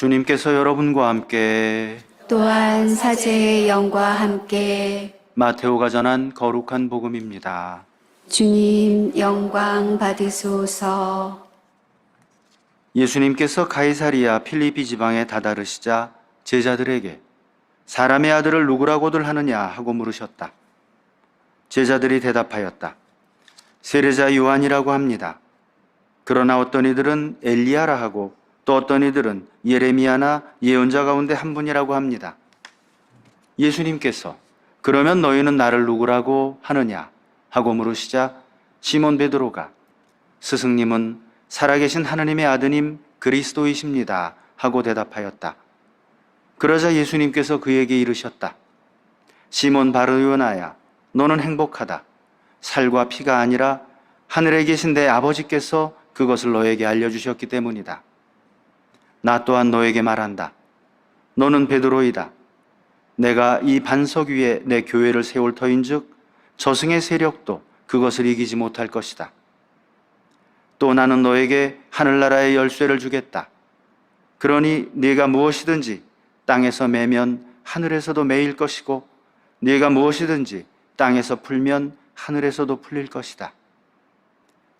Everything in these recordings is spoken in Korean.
주님께서 여러분과 함께 또한 사제의 영과 함께 마테오가 전한 거룩한 복음입니다. 주님 영광 받으소서. 예수님께서 가이사리아 필리피 지방에 다다르시자 제자들에게 사람의 아들을 누구라고들 하느냐 하고 물으셨다. 제자들이 대답하였다. 세례자 요한이라고 합니다. 그러나 어떤 이들은 엘리야라 하고 또 어떤 이들은 예레미야나 예언자 가운데 한 분이라고 합니다. 예수님께서 그러면 너희는 나를 누구라고 하느냐 하고 물으시자 시몬 베드로가 스승님은 살아계신 하느님의 아드님 그리스도이십니다 하고 대답하였다. 그러자 예수님께서 그에게 이르셨다. 시몬 바르요나야, 너는 행복하다. 살과 피가 아니라 하늘에 계신 내 아버지께서 그것을 너에게 알려주셨기 때문이다. 나 또한 너에게 말한다. 너는 베드로이다. 내가 이 반석 위에 내 교회를 세울 터인즉 저승의 세력도 그것을 이기지 못할 것이다. 또 나는 너에게 하늘나라의 열쇠를 주겠다. 그러니 네가 무엇이든지 땅에서 매면 하늘에서도 매일 것이고 네가 무엇이든지 땅에서 풀면 하늘에서도 풀릴 것이다.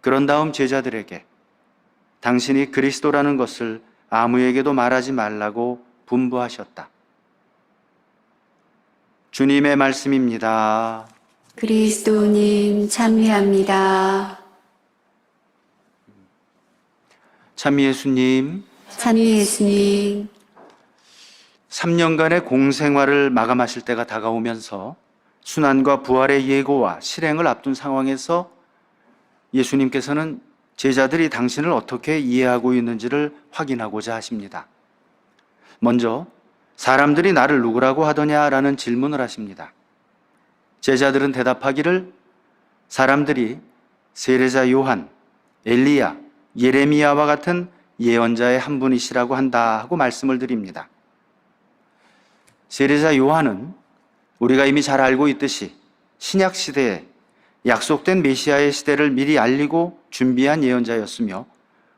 그런 다음 제자들에게 당신이 그리스도라는 것을 아무에게도 말하지 말라고 분부하셨다. 주님의 말씀입니다. 그리스도님 찬미합니다. 참 예수님, 찬미 예수님. 3년간의 공생활을 마감하실 때가 다가오면서 순환과 부활의 예고와 실행을 앞둔 상황에서 예수님께서는 제자들이 당신을 어떻게 이해하고 있는지를 확인하고자 하십니다. 먼저 사람들이 나를 누구라고 하더냐라는 질문을 하십니다. 제자들은 대답하기를 사람들이 세례자 요한, 엘리야, 예레미야와 같은 예언자의 한 분이시라고 한다 하고 말씀을 드립니다. 세례자 요한은 우리가 이미 잘 알고 있듯이 신약 시대에 약속된 메시아의 시대를 미리 알리고 준비한 예언자였으며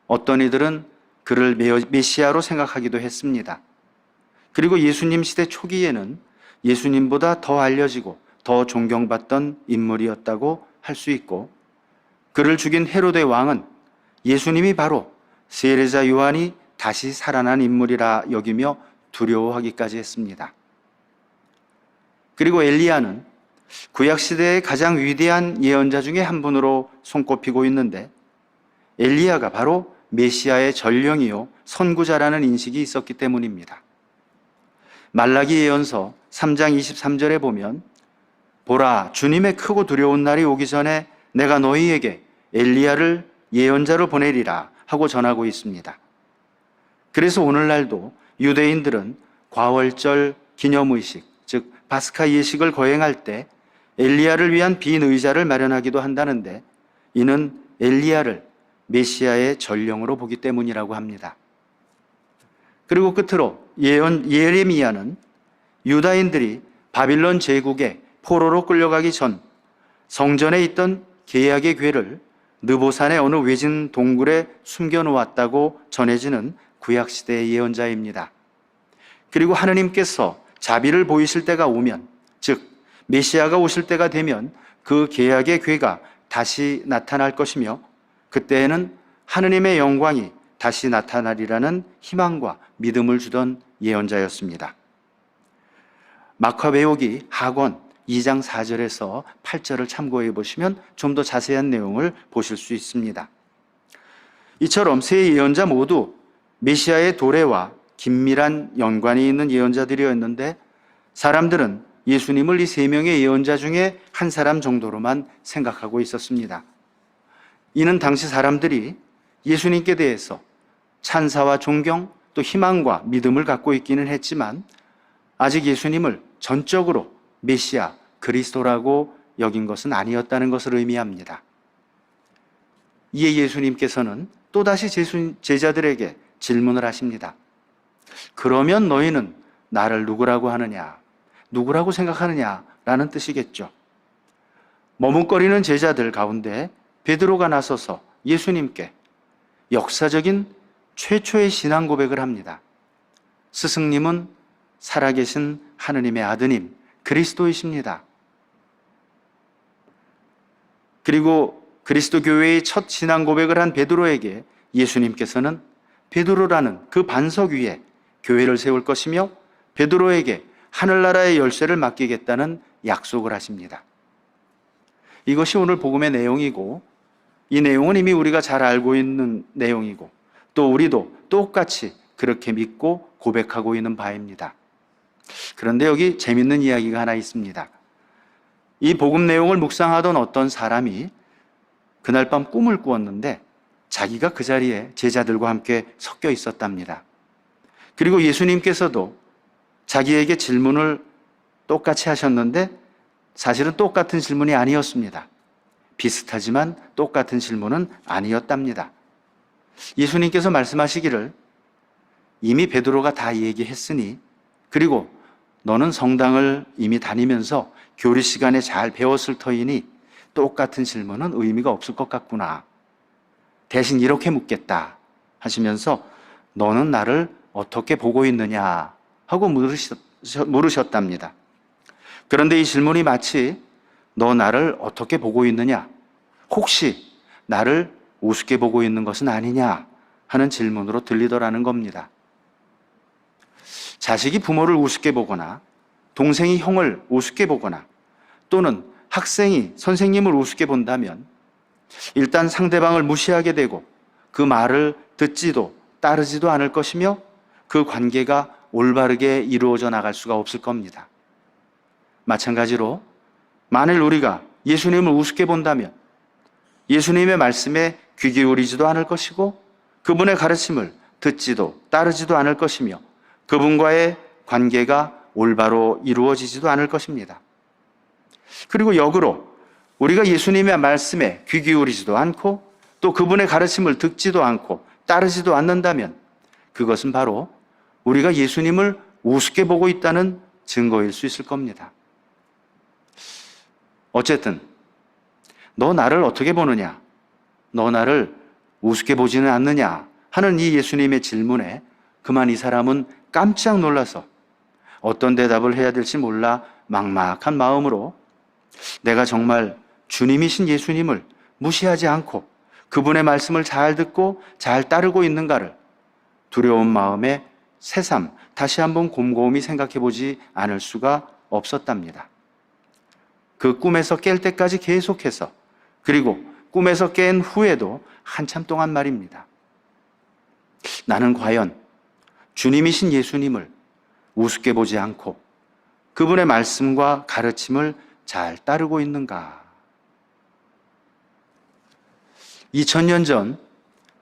어떤 이들은 그를 메시아로 생각하기도 했습니다. 그리고 예수님 시대 초기에는 예수님보다 더 알려지고 더 존경받던 인물이었다고 할 수 있고 그를 죽인 헤로데 왕은 예수님이 바로 세례자 요한이 다시 살아난 인물이라 여기며 두려워하기까지 했습니다. 그리고 엘리야는 구약시대의 가장 위대한 예언자 중에 한 분으로 손꼽히고 있는데 엘리야가 바로 메시아의 전령이요 선구자라는 인식이 있었기 때문입니다. 말라기 예언서 3장 23절에 보면 보라, 주님의 크고 두려운 날이 오기 전에 내가 너희에게 엘리야를 예언자로 보내리라 하고 전하고 있습니다. 그래서 오늘날도 유대인들은 과월절 기념의식, 즉 파스카 예식을 거행할 때 엘리야를 위한 빈 의자를 마련하기도 한다는데 이는 엘리야를 메시아의 전령으로 보기 때문이라고 합니다. 그리고 끝으로 예레미야는 유다인들이 바빌론 제국의 포로로 끌려가기 전 성전에 있던 계약의 궤를 느보산의 어느 외진 동굴에 숨겨놓았다고 전해지는 구약시대의 예언자입니다. 그리고 하느님께서 자비를 보이실 때가 오면, 즉 메시아가 오실 때가 되면 그 계약의 궤가 다시 나타날 것이며 그때에는 하느님의 영광이 다시 나타나리라는 희망과 믿음을 주던 예언자였습니다. 마카베오기 하권 2장 4절에서 8절을 참고해 보시면 좀 더 자세한 내용을 보실 수 있습니다. 이처럼 세 예언자 모두 메시아의 도래와 긴밀한 연관이 있는 예언자들이었는데 사람들은 예수님을 이 세 명의 예언자 중에 한 사람 정도로만 생각하고 있었습니다. 이는 당시 사람들이 예수님께 대해서 찬사와 존경 또 희망과 믿음을 갖고 있기는 했지만 아직 예수님을 전적으로 메시아, 그리스도라고 여긴 것은 아니었다는 것을 의미합니다. 이에 예수님께서는 또다시 제자들에게 질문을 하십니다. 그러면 너희는 나를 누구라고 하느냐? 누구라고 생각하느냐? 라는 뜻이겠죠. 머뭇거리는 제자들 가운데 베드로가 나서서 예수님께 역사적인 최초의 신앙 고백을 합니다. 스승님은 살아계신 하느님의 아드님 그리스도이십니다. 그리고 그리스도 교회의 첫 신앙 고백을 한 베드로에게 예수님께서는 베드로라는 그 반석 위에 교회를 세울 것이며 베드로에게 하늘나라의 열쇠를 맡기겠다는 약속을 하십니다. 이것이 오늘 복음의 내용이고, 이 내용은 이미 우리가 잘 알고 있는 내용이고, 또 우리도 똑같이 그렇게 믿고 고백하고 있는 바입니다. 그런데 여기 재밌는 이야기가 하나 있습니다. 이 복음 내용을 묵상하던 어떤 사람이 그날 밤 꿈을 꾸었는데 자기가 그 자리에 제자들과 함께 섞여 있었답니다. 그리고 예수님께서도 자기에게 질문을 똑같이 하셨는데 사실은 똑같은 질문이 아니었습니다. 비슷하지만 똑같은 질문은 아니었답니다. 예수님께서 말씀하시기를 이미 베드로가 다 얘기했으니, 그리고 너는 성당을 이미 다니면서 교리 시간에 잘 배웠을 터이니 똑같은 질문은 의미가 없을 것 같구나. 대신 이렇게 묻겠다 하시면서 너는 나를 어떻게 보고 있느냐 하고 물으셨답니다. 그런데 이 질문이 마치 너 나를 어떻게 보고 있느냐, 혹시 나를 우습게 보고 있는 것은 아니냐 하는 질문으로 들리더라는 겁니다. 자식이 부모를 우습게 보거나 동생이 형을 우습게 보거나 또는 학생이 선생님을 우습게 본다면 일단 상대방을 무시하게 되고 그 말을 듣지도 따르지도 않을 것이며 그 관계가 올바르게 이루어져 나갈 수가 없을 겁니다. 마찬가지로 만일 우리가 예수님을 우습게 본다면 예수님의 말씀에 귀 기울이지도 않을 것이고 그분의 가르침을 듣지도 따르지도 않을 것이며 그분과의 관계가 올바로 이루어지지도 않을 것입니다. 그리고 역으로 우리가 예수님의 말씀에 귀 기울이지도 않고 또 그분의 가르침을 듣지도 않고 따르지도 않는다면 그것은 바로 우리가 예수님을 우습게 보고 있다는 증거일 수 있을 겁니다. 어쨌든 너 나를 어떻게 보느냐, 너 나를 우습게 보지는 않느냐 하는 이 예수님의 질문에 그만 이 사람은 깜짝 놀라서 어떤 대답을 해야 될지 몰라 막막한 마음으로 내가 정말 주님이신 예수님을 무시하지 않고 그분의 말씀을 잘 듣고 잘 따르고 있는가를 두려운 마음에 새삼 다시 한번 곰곰이 생각해 보지 않을 수가 없었답니다. 그 꿈에서 깰 때까지 계속해서, 그리고 꿈에서 깬 후에도 한참 동안 말입니다. 나는 과연 주님이신 예수님을 우습게 보지 않고 그분의 말씀과 가르침을 잘 따르고 있는가? 2000년 전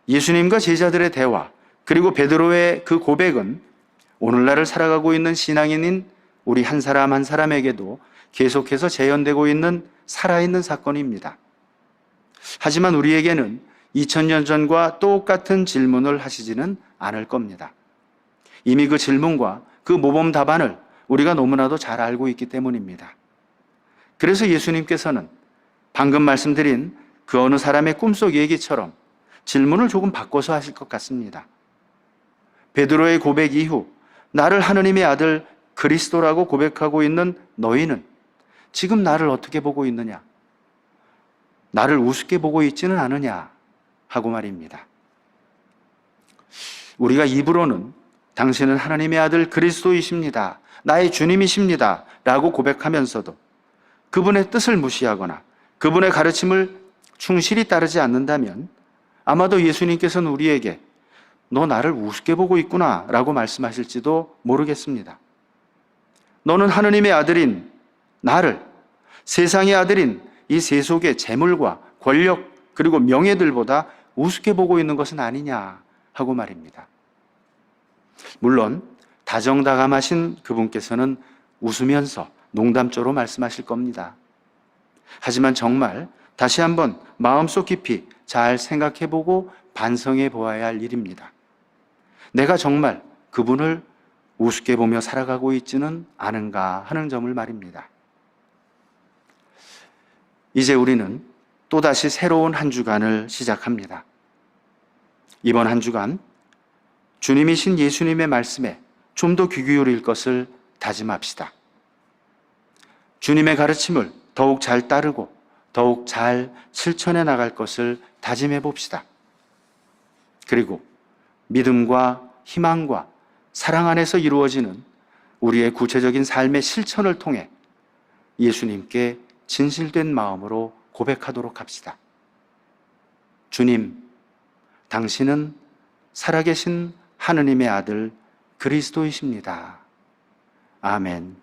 예수님과 제자들의 대화, 그리고 베드로의 그 고백은 오늘날을 살아가고 있는 신앙인인 우리 한 사람 한 사람에게도 계속해서 재현되고 있는 살아있는 사건입니다. 하지만 우리에게는 2000년 전과 똑같은 질문을 하시지는 않을 겁니다. 이미 그 질문과 그 모범 답안을 우리가 너무나도 잘 알고 있기 때문입니다. 그래서 예수님께서는 방금 말씀드린 그 어느 사람의 꿈속 얘기처럼 질문을 조금 바꿔서 하실 것 같습니다. 베드로의 고백 이후 나를 하느님의 아들 그리스도라고 고백하고 있는 너희는 지금 나를 어떻게 보고 있느냐? 나를 우습게 보고 있지는 않으냐? 하고 말입니다. 우리가 입으로는 당신은 하나님의 아들 그리스도이십니다, 나의 주님이십니다 라고 고백하면서도 그분의 뜻을 무시하거나 그분의 가르침을 충실히 따르지 않는다면 아마도 예수님께서는 우리에게 너 나를 우습게 보고 있구나 라고 말씀하실지도 모르겠습니다. 너는 하느님의 아들인 나를 세상의 아들인 이 세속의 재물과 권력 그리고 명예들보다 우습게 보고 있는 것은 아니냐 하고 말입니다. 물론 다정다감하신 그분께서는 웃으면서 농담조로 말씀하실 겁니다. 하지만 정말 다시 한번 마음속 깊이 잘 생각해보고 반성해 보아야 할 일입니다. 내가 정말 그분을 우습게 보며 살아가고 있지는 않은가 하는 점을 말입니다. 이제 우리는 또다시 새로운 한 주간을 시작합니다. 이번 한 주간 주님이신 예수님의 말씀에 좀 더 귀 기울일 것을 다짐합시다. 주님의 가르침을 더욱 잘 따르고 더욱 잘 실천해 나갈 것을 다짐해 봅시다. 그리고 믿음과 희망과 사랑 안에서 이루어지는 우리의 구체적인 삶의 실천을 통해 예수님께 진실된 마음으로 고백하도록 합시다. 주님, 당신은 살아계신 하느님의 아들 그리스도이십니다. 아멘.